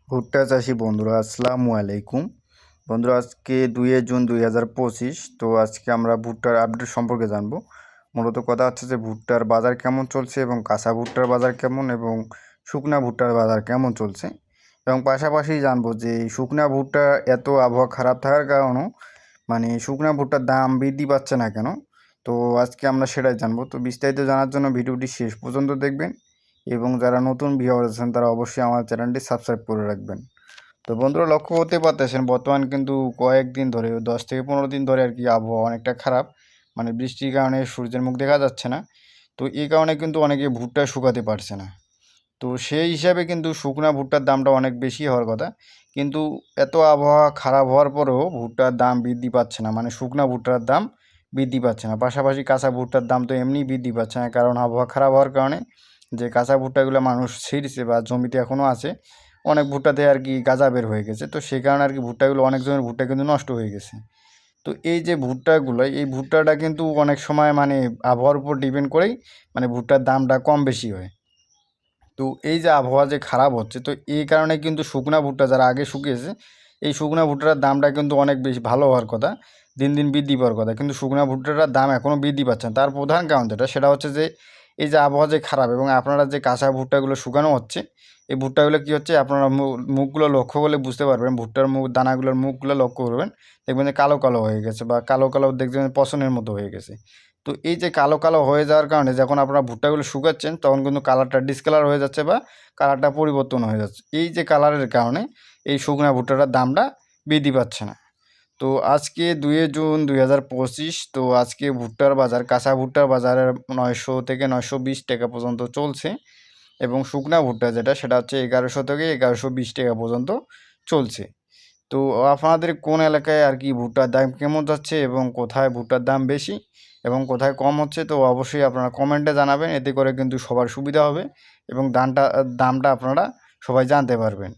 ভুট্টা চাষি বন্ধুরা আসসালামু আলাইকুম। বন্ধুরা আজকে 2 জুন 2025। তো আজকে আমরা ভুট্টার আপডেট সম্পর্কে জানবো। মূলত কথা হচ্ছে যে ভুট্টার বাজার কেমন চলছে এবং কাঁচা ভুট্টার বাজার কেমন এবং শুকনা ভুট্টার বাজার কেমন চলছে, এবং পাশাপাশি জানবো যে শুকনা ভুট্টা এত আবহাওয়া খারাপ থাকার কারণেও শুকনা ভুট্টার দাম বৃদ্ধি পাচ্ছে না কেন। তো আজকে আমরা সেটাই জানবো। তো বিস্তারিত জানার জন্য ভিডিওটি শেষ পর্যন্ত দেখবেন, এবং যারা নতুন ভিউয়ার আছেন তারা অবশ্যই আমার চ্যানেলটি সাবস্ক্রাইব করে রাখবেন। তো বন্ধুরা লক্ষ্য করতে পারতেছেন বর্তমান কিন্তু কয়েকদিন ধরে 10 থেকে 15 দিন ধরে আর কি আবহাওয়া অনেকটা খারাপ, বৃষ্টির কারণে সূর্যের মুখ দেখা যাচ্ছে না। তো এই কারণে কিন্তু অনেকে ভুট্টা শুকাতে পারছে না। তো সেই হিসাবে কিন্তু শুকনা ভুট্টার দামটা অনেক বেশি হওয়ার কথা, কিন্তু এত আবহাওয়া খারাপ হওয়ার পরেও ভুট্টার দাম বৃদ্ধি পাচ্ছে না, শুকনা ভুট্টার দাম বৃদ্ধি পাচ্ছে না। পাশাপাশি কাঁচা ভুট্টার দাম তো এমনি বৃদ্ধি পাচ্ছে না, কারণ আবহাওয়া খারাপ হওয়ার কারণে যে কাঁচা ভুট্টাগুলো মানুষ ছিঁড়ছে বা জমিতে এখনও আছে, অনেক ভুট্টাতে আর কি গাজা বের হয়ে গেছে। তো সেই কারণে আর কি ভুট্টাগুলো, অনেক জনের ভুট্টা কিন্তু নষ্ট হয়ে গেছে। তো এই যে ভুট্টাগুলো, এই ভুট্টাটা কিন্তু অনেক সময় আবহাওয়ার উপর ডিপেন্ড করেই ভুট্টার দামটা কম বেশি হয়। তো এই যে আবহাওয়া যে খারাপ হচ্ছে, তো এই কারণে কিন্তু শুকনা ভুট্টা যারা আগে শুকিয়েছে, এই শুকনা ভুট্টার দামটা কিন্তু অনেক বেশি ভালো হওয়ার কথা, দিন দিন বৃদ্ধি পাওয়ার কথা, কিন্তু শুকনা ভুট্টাটার দাম এখনও বৃদ্ধি পাচ্ছে না। তার প্রধান কারণ যেটা, সেটা হচ্ছে যে এই যে আবহাওয়া যে খারাপ, এবং আপনারা যে কাঁচা ভুট্টাগুলো শুকানো হচ্ছে, এই ভুট্টাগুলো কী হচ্ছে, আপনারা মুখগুলো লক্ষ্য করলে বুঝতে পারবেন, ভুট্টার মুখ দানাগুলোর মুখগুলো লক্ষ্য করবেন, দেখবেন যে কালো কালো হয়ে গেছে, বা কালো কালো দেখবেন পশমের মতো হয়ে গেছে। তো এই যে কালো কালো হয়ে যাওয়ার কারণে যখন আপনারা ভুট্টাগুলো শুকাচ্ছেন, তখন কিন্তু কালারটা ডিসকালার হয়ে যাচ্ছে বা কালারটা পরিবর্তন হয়ে যাচ্ছে। এই যে কালারের কারণে এই শুকনা ভুট্টাটার দামটা বৃদ্ধি পাচ্ছে না। তো আজকে 2 জুন 2025, তো আজকে ভুট্টার বাজার, কাঁচা ভুট্টার বাজারে 900 থেকে 920 টাকা পর্যন্ত চলছে, এবং শুকনা ভুট্টা যেটা, সেটা হচ্ছে 1100 থেকে 1120 টাকা পর্যন্ত চলছে। তো আপনাদের কোন এলাকায় আর কি ভুট্টার দাম কেমন যাচ্ছে, এবং কোথায় ভুট্টার দাম বেশি এবং কোথায় কম হচ্ছে, তো অবশ্যই আপনারা কমেন্টে জানাবেন। এতে করে কিন্তু সবার সুবিধা হবে, এবং দামটা আপনারা সবাই জানতে পারবেন।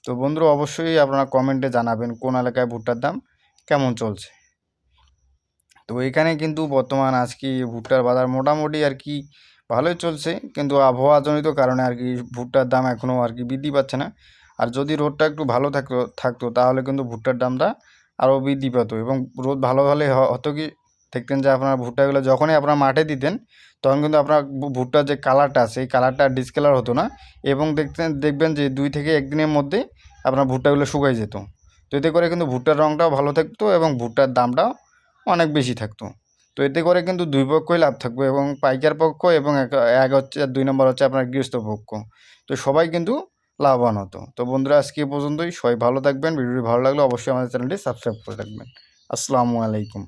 তো বন্ধুরা অবশ্যই আপনারা কমেন্টে জানাবেন কোন এলাকায় ভুট্টার দাম কেমন চলছে। তো এখানে কিন্তু বর্তমান আজকে ভুট্টার বাজার মোটামুটি আর কি ভালোই চলছে, কিন্তু আবহাওয়াজনিত কারণে আর কি ভুট্টার দাম এখনও আর কি বৃদ্ধি পাচ্ছে না। আর যদি রোদটা একটু ভালো থাকতো তাহলে কিন্তু ভুট্টার দামটা আরও বৃদ্ধি পেত, এবং রোদ ভালো হলে হতো কি, দেখতেন যে আপনার ভুট্টাগুলো যখনই আপনার মাঠে দিতেন, তখন কিন্তু আপনার ভুট্টার যে কালারটা আছে, এই কালারটা ডিসকালার হতো না, এবং দেখবেন যে 2 থেকে 1 দিনের মধ্যে আপনার ভুট্টাগুলো শুকাই যেত। তো এতে করে কিন্তু ভুট্টার রঙটাও ভালো থাকতো এবং ভুট্টার দামটাও অনেক বেশি থাকতো। তো এতে করে কিন্তু দুই পক্ষই লাভ থাকবে, এবং পাইকার পক্ষ এবং এক হচ্ছে, আর 2 নম্বর হচ্ছে আপনার গৃহস্থ পক্ষ। তো সবাই কিন্তু লাভবান হতো। তো বন্ধুরা আজকে এ পর্যন্তই। সবাই ভালো থাকবেন। ভিডিওটি ভালো লাগলে অবশ্যই আমাদের চ্যানেলটি সাবস্ক্রাইব করে রাখবেন। আসসালামু আলাইকুম।